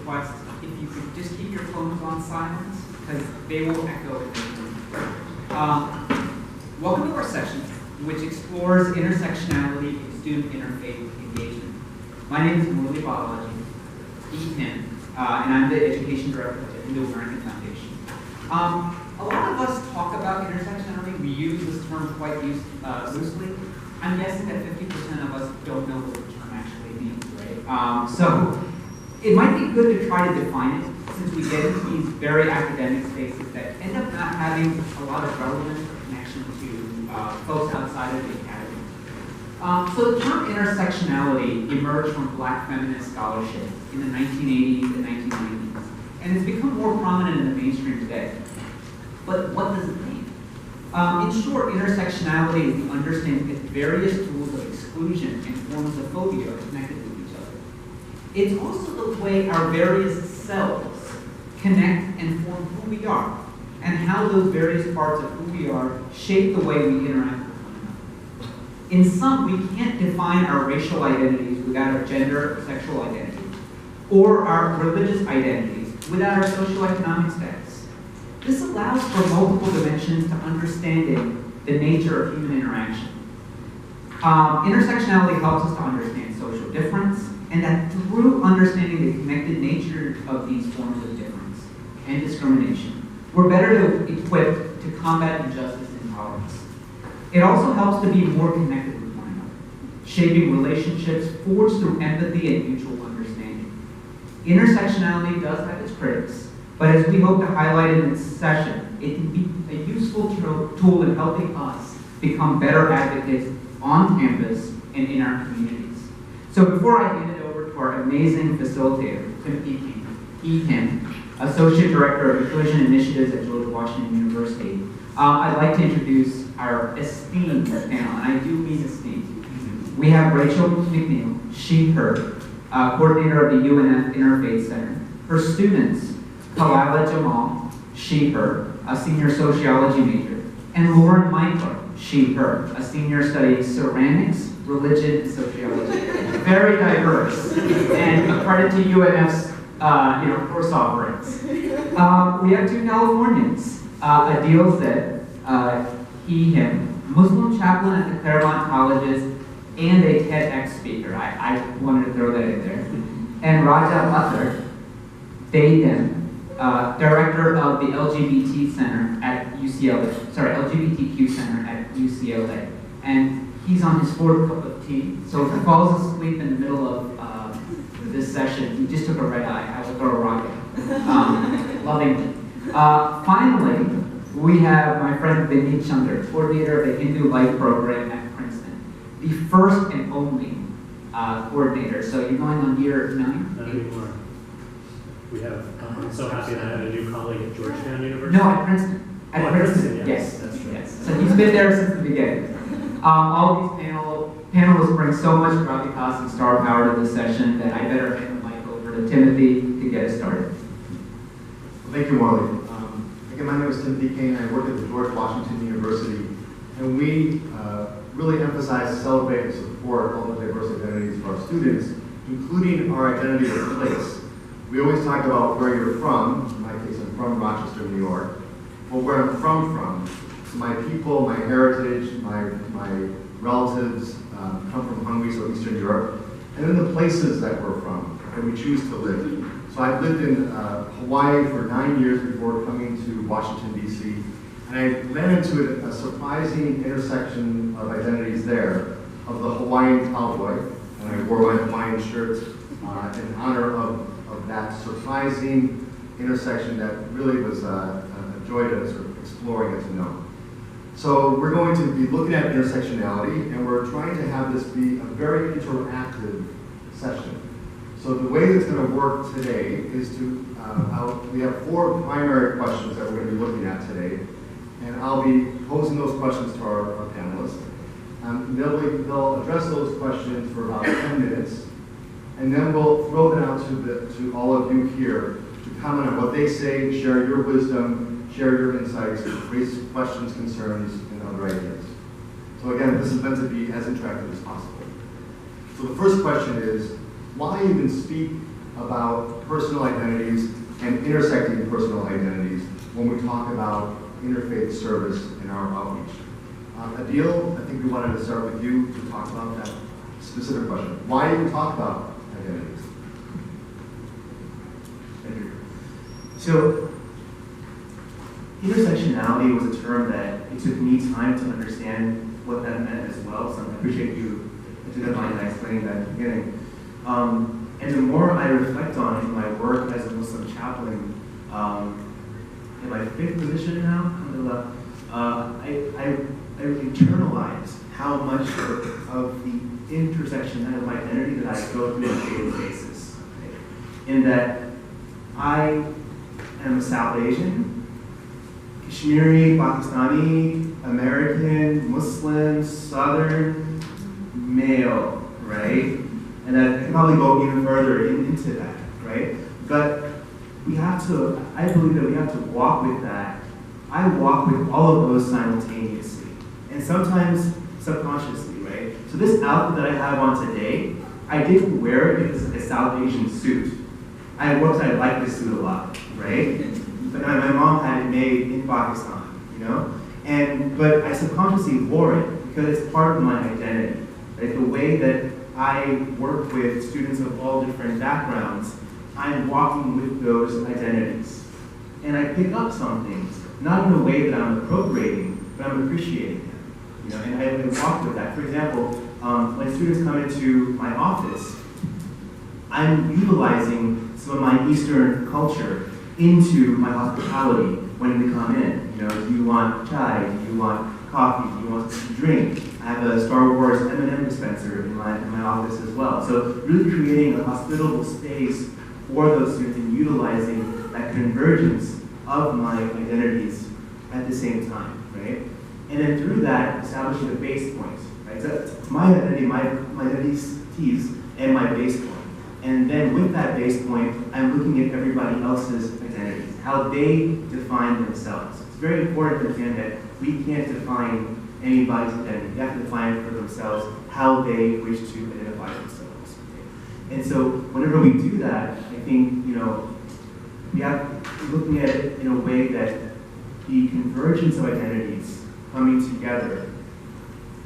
request if you could just keep your phones on silent, because they will echo in the room. Welcome to our session, which explores intersectionality in student interfaith engagement. My name is Muslim Chaplain Adeel J, and I'm the Education Director at the Hindu-American Foundation. A lot of us talk about intersectionality. We use this term quite loosely. I'm guessing that 50% of us don't know what the term actually means, right? So it might be good to try to define it, since we get into these very academic spaces that end up not having a lot of relevance or connection to folks outside of the academy. So the term intersectionality emerged from Black feminist scholarship in the 1980s and 1990s, and it's become more prominent in the mainstream today. But what does it mean? In short, intersectionality is the understanding that various tools of exclusion and forms of phobia are connected with each other. It's also the way our various selves connect and form who we are, and how those various parts of who we are shape the way we interact with one another. In sum, we can't define our racial identities without our gender or sexual identity, or our religious identities without our socioeconomic status. This allows for multiple dimensions to understanding the nature of human interaction. Intersectionality helps us to understand social difference, and that through understanding the connected nature of these forms of difference and discrimination, we're better equipped to combat injustice and intolerance. It also helps to be more connected with one another, shaping relationships forged through empathy and mutual understanding. Intersectionality does have its critics, but as we hope to highlight in this session, it can be a useful tool in helping us become better advocates on campus and in our communities. So before I hand it over to our amazing facilitator, Timothy King, Associate Director of Inclusion Initiatives at George Washington University, I'd like to introduce our esteemed panel, and I do mean esteemed. We have Rachel McNeil, she, her, coordinator of the UNF Interfaith Center. Her students, Kalala Jamal, she, her, a senior sociology major, and Lauren Michael, she, her, a senior studying ceramics, religion, and sociology. Very diverse, and a credit to UNF's course offerings. We have two Californians, Adeel J, he, him, Muslim Chaplain at the Claremont Colleges, and a TEDx speaker. I wanted to throw that in there. And Raja Athar, they, them, Director of the LGBT Center at LGBTQ Center at UCLA. And he's on his fourth cup of tea, so if he falls asleep in the middle of this session, he just took a red eye. I will throw a rocket. Lovingly. Finally, we have my friend Vinny Chunder, coordinator of the Hindu Life program at Princeton, the first and only coordinator. So you're going on year 9? Not anymore. We have, I'm so happy to have a new colleague at Georgetown University. No, at Princeton. At Princeton, yes. That's right. Yes. So he's been there since the beginning. All these panelists bring so much gravitas and star power to the session that I better hand the mic over to Timothy to get us started. Well, thank you, Marley. Again, my name is Timothy Kane. I work at the George Washington University, and we really emphasize, celebrate, and support all the diverse identities of our students, including our identity of place. We always talk about where you're from. In my case, I'm from Rochester, New York. Well, where I'm from, my people, my heritage, my relatives come from Hungary, so Eastern Europe, and then the places that we're from, and we choose to live. So I've lived in Hawaii for 9 years before coming to Washington, D.C., and I ran into a surprising intersection of identities there, of the Hawaiian cowboy, and I wore my Hawaiian shirt in honor of that surprising intersection that really was a joy to sort of explore and get to know. So we're going to be looking at intersectionality, and we're trying to have this be a very interactive session. So the way that's going to work today is we have 4 primary questions that we're going to be looking at today, and I'll be posing those questions to our panelists. They'll address those questions for about 10 minutes, and then we'll throw them out to all of you here to comment on what they say, share your wisdom, share your insights, raise questions, concerns, and other ideas. So again, this is meant to be as interactive as possible. So the first question is, why even speak about personal identities and intersecting personal identities when we talk about interfaith service in our outreach. Adeel, I think we wanted to start with you to talk about that specific question. Why do we talk about identities? Thank you. So, intersectionality was a term that it took me time to understand what that meant as well, so I appreciate you identifying and explaining that at the beginning. And the more I reflect on it in my work as a Muslim chaplain, in my fifth position now, I internalize how much of the intersection of my identity that I go through on a daily basis. Okay? In that I am South Asian, Kashmiri, Pakistani, American, Muslim, Southern, male, right? And I can probably go even further into that, right? But we have to, I believe that we have to walk with that. I walk with all of those simultaneously, and sometimes subconsciously, right? So this outfit that I have on today, I didn't wear it because it's like a South Asian suit. I like this suit a lot, right? But my mom had it made in Pakistan, you know? But I subconsciously wore it because it's part of my identity. Right? The way that I work with students of all different backgrounds, I'm walking with those identities. And I pick up some things, not in a way that I'm appropriating, but I'm appreciating them. You know? And I walk with that. For example, when students come into my office, I'm utilizing some of my Eastern culture into my hospitality when they come in. You know, do you want chai? Do you want coffee? Do you want to drink? I have a Star Wars M&M dispenser in my office as well. So really creating a hospitable space for those students and utilizing that convergence of my identities at the same time, right? And then through that, establishing a base point, right? So it's my identity, my identities and my base point. And then with that base point, I'm looking at everybody else's identities, how they define themselves. It's very important to understand that we can't define anybody's identity. They have to define for themselves how they wish to identify themselves. Okay? And so whenever we do that, I think, you know, we have looking at it in a way that the convergence of identities coming together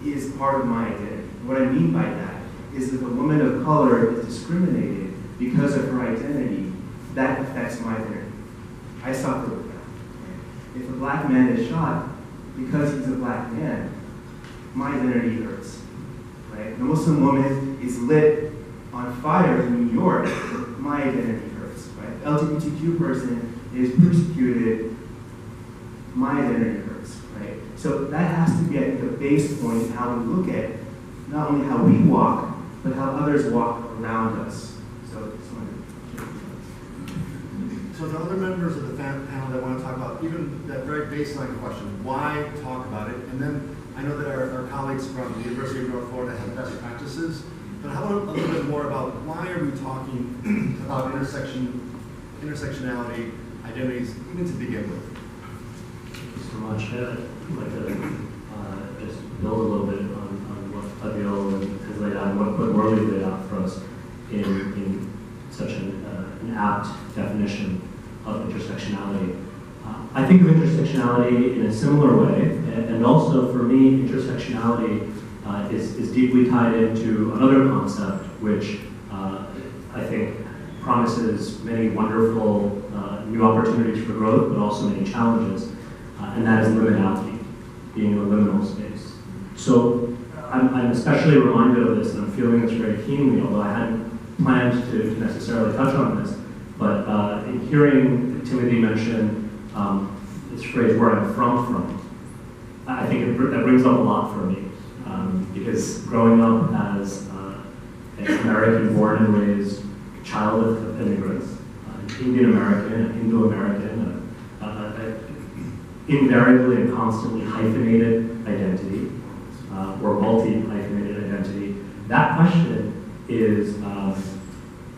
is part of my identity. What I mean by that is if a woman of color is discriminated because of her identity, that affects my identity. I suffer with that. If a black man is shot because he's a black man, my identity hurts. Right? The Muslim woman is lit on fire in New York, my identity hurts. Right? The LGBTQ person is persecuted, my identity hurts. Right? So that has to be at the base point of how we look at not only how we walk, but how others walk around us. So the other members of the panel that want to talk about even that very baseline question, why talk about it? And then I know that our colleagues from the University of North Florida have best practices, but how about a little bit more about why are we talking about intersectionality, identities, even to begin with? Thank you so much. I'd like to just build a little bit on what Adeel has laid out and what Worley laid out for us in such an apt definition of intersectionality. I think of intersectionality in a similar way, and also for me, intersectionality is deeply tied into another concept which I think promises many wonderful new opportunities for growth, but also many challenges, and that is liminality, being in a liminal space. So I'm especially reminded of this, and I'm feeling this very keenly, although I hadn't planned to necessarily touch on this, but in hearing Timothy mention this phrase, where I'm from, I think that brings up a lot for me, because growing up as an American born and raised child of immigrants, Indian American, and Hindu American, invariably and constantly hyphenated identity, or multi-hyphenated identity, that question is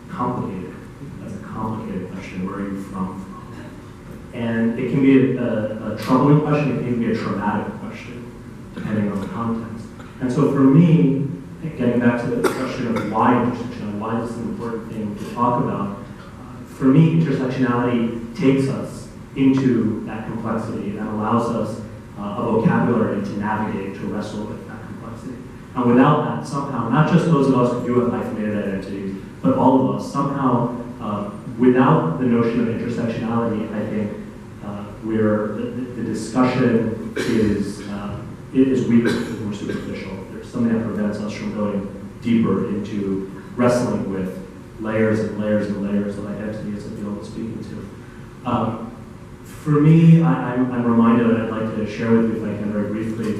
complicated. That's a complicated question. Where are you from? And it can be a troubling question, it can even be a traumatic question, depending on the context. And so for me, getting back to the question of why intersection, why is this an important thing to talk about, for me, intersectionality takes us into that complexity and allows us a vocabulary to navigate, to wrestle with that complexity. And without that, somehow, not just those of us who do have hyphenated identities, but all of us, somehow, without the notion of intersectionality, I think the discussion is weaker, is more superficial. There's something that prevents us from going deeper into wrestling with layers and layers and layers of identities that Adeel was speaking to. For me, I'm reminded, and I'd like to share with you, if I can, very briefly,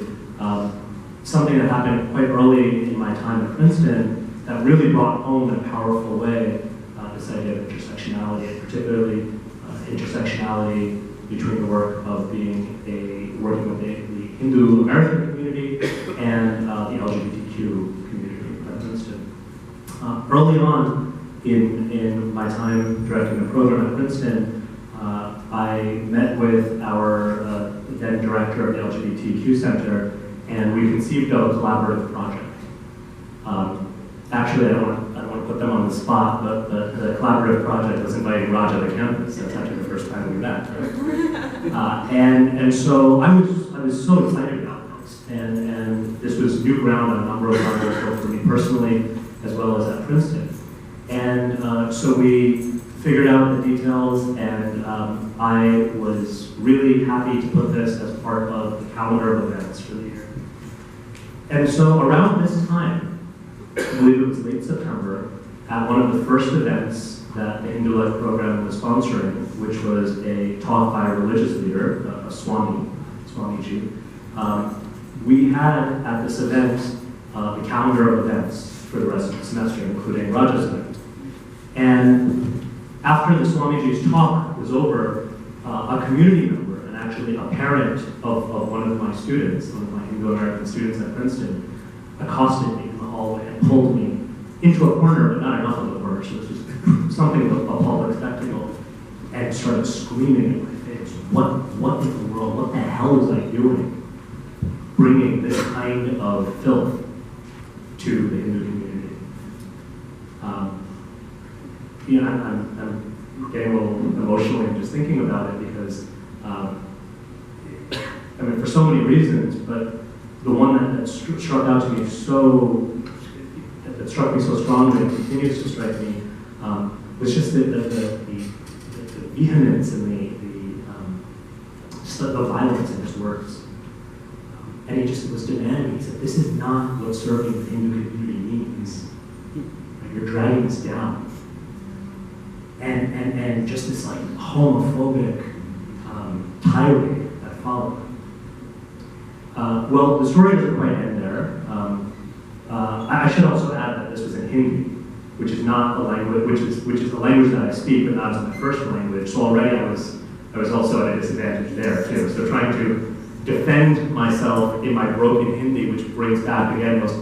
something that happened quite early in my time at Princeton that really brought home in a powerful way this idea of intersectionality, and particularly intersectionality between the work of working with the Hindu American community and the LGBTQ community at Princeton. Early on in my time directing the program at Princeton, I met with our then director of the LGBTQ Center, and we conceived of a collaborative project. Actually, I don't want to put them on the spot, but the collaborative project was inviting Raja to campus. That's actually the first time we met. Right? And so I was so excited about this, and this was new ground on a number of levels, both for me personally as well as at Princeton. And so we figured out the details, and I was really happy to put this as part of the calendar of events for the year. And so around this time, I believe it was late September, at one of the first events that the Hindu Life program was sponsoring, which was a talk by a religious leader, a Swamiji, we had at this event the calendar of events for the rest of the semester, including Raja's event. And after the Swamiji's talk was over, a community member, and actually a parent of one of my students, one of my Hindu-American students at Princeton, accosted me in the hallway and pulled me into a corner, but not enough of a corner, so it was just something of a public spectacle, and started screaming in my face, what in the world, what the hell was I doing bringing this kind of filth to the Hindu community? I'm getting a little emotional just thinking about it because, for so many reasons, but the one that struck out to me that struck me so strongly and continues to strike me was just the vehemence and the violence in his words. And he just was demanding, he said, this is not what serving the Hindu community means. You're dragging us down. And just this like homophobic tirade that followed. Well, the story doesn't quite end there. I should also add that this was in Hindi, which is not a language, which is a language that I speak, but not as my first language. So already I was also at a disadvantage there too. So trying to defend myself in my broken Hindi, which brings back again most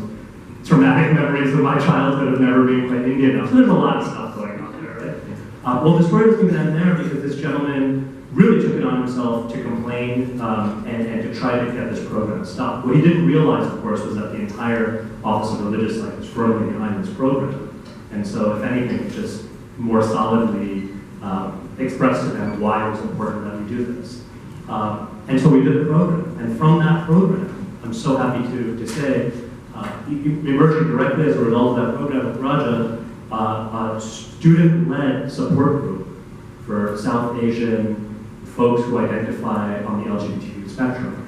traumatic memories of my childhood of never being quite Indian. So there's a lot of stuff going on there, right? Well, the story doesn't end there because this gentleman really took it on himself to complain and to try to get this program stopped. What he didn't realize, of course, was that the entire Office of Religious Life was firmly behind this program. And so, if anything, it just more solidly expressed to them why it was important that we do this. And so we did the program. And from that program, I'm so happy to say, emerging directly as a result of that program with Raja, a student-led support group for South Asian folks who identify on the LGBTQ spectrum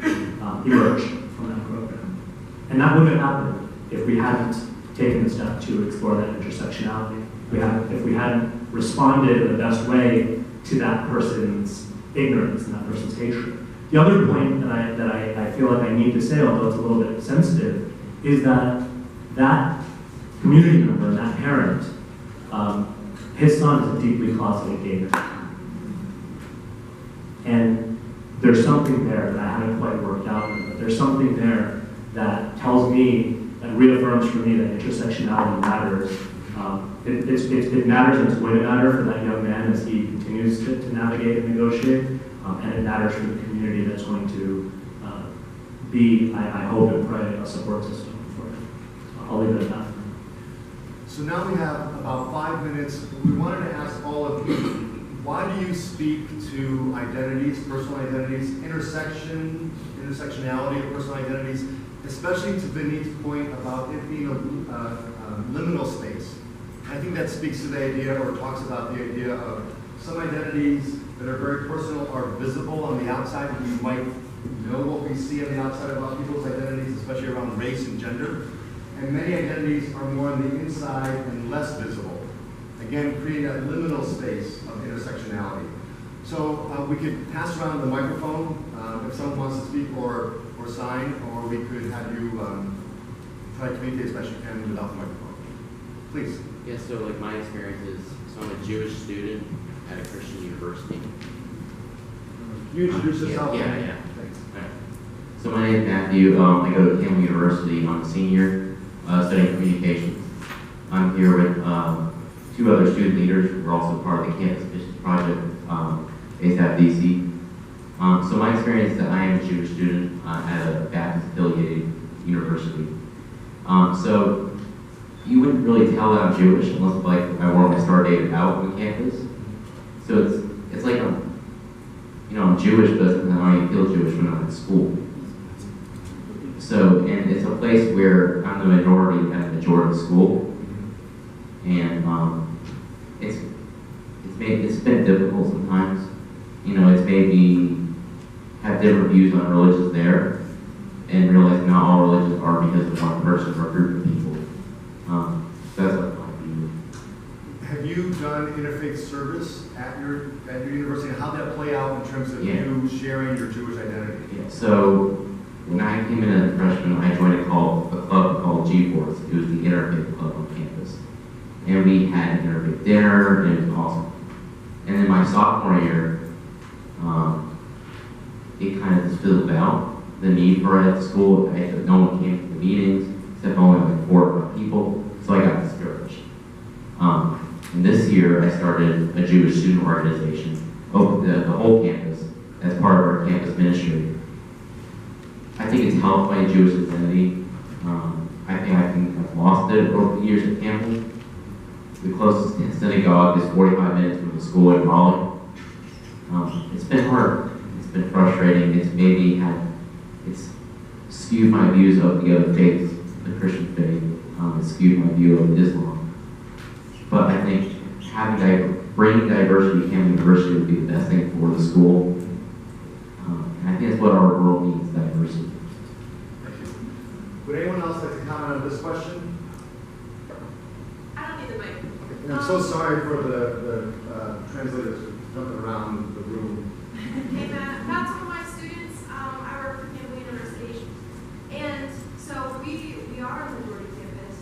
emerged from that program. And that wouldn't have happened if we hadn't taken the step to explore that intersectionality. If we hadn't responded in the best way to that person's ignorance and that person's hatred. The other point that I feel like I need to say, although it's a little bit sensitive, is that that community member, that parent, his son is a deeply closeted gay man. And there's something there that I haven't quite worked out with, but there's something there that tells me, that reaffirms for me that intersectionality matters. It matters and it's going to matter for that young man as he continues to navigate and negotiate, and it matters for the community that's going to be, I hope and pray, a support system for him. So I'll leave it at that. So now we have about 5 minutes. We wanted to ask all of you, why do you speak to identities, personal identities, intersectionality of personal identities, especially to Vinny's point about it being a liminal space? I think that speaks to the idea, or talks about the idea of some identities that are very personal are visible on the outside, and we might know what we see on the outside about people's identities, especially around race and gender. And many identities are more on the inside and less visible. Again, creating that liminal space of intersectionality. So we could pass around the microphone if someone wants to speak or sign, or we could have you try to communicate as best you can without the microphone. Please. Yeah, so like my experience is, so I'm a Jewish student at a Christian university. You introduce yourself. Yeah. Thanks. Right. So my name is Matthew. I go to Campbell University. I'm a senior studying communications. I'm here with 2 other student leaders. We're also part of the Campus Mission Project based out of DC. So my experience is that I am a Jewish student at a Baptist-affiliated university. So you wouldn't really tell that I'm Jewish unless like I wore my Star David out on campus. So it's like I'm Jewish, but I don't even feel Jewish when I'm at school. So, and it's a place where I'm the minority at the majority of the school, and it's been difficult sometimes. It's made me have different views on religions there, and realize not all religions are because of one person or group of people. That's what my view. Have you done interfaith service at your university? How did that play out in terms of you sharing your Jewish identity? Yeah. So when I came in as a freshman, I joined a club called G-Force. It was the Interfaith club on campus, and we had an interfaith dinner, and it was awesome. And then my sophomore year, it kind of just fizzled out. The need for it at school, no one came to the meetings, except only like 4 or 5 people, so I got discouraged. And this year, I started a Jewish student organization, open the whole campus, as part of our campus ministry. I think it's helped my Jewish identity. I think I've lost it over the years at Campbell. The closest synagogue is 45 minutes from the school in Raleigh. It's been hard. It's been frustrating. It's skewed my views of the other faiths, the Christian faith. It's skewed my view of Islam. But I think bringing diversity to Campbell University would be the best thing for the school. And I think that's what our world needs, diversity. Thank you. Would anyone else like to comment on this question? I don't need the mic. And I'm so sorry for the translators jumping around the room. Hey Matt, about some of my students, I work for Campbell University, and so we are a majority campus.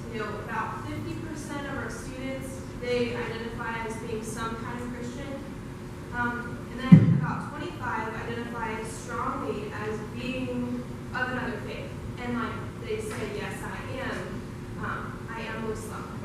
About 50% of our students, they identify as being some kind of Christian, and then about 25 identify strongly as being of another faith, and like they say, yes, I am Muslim.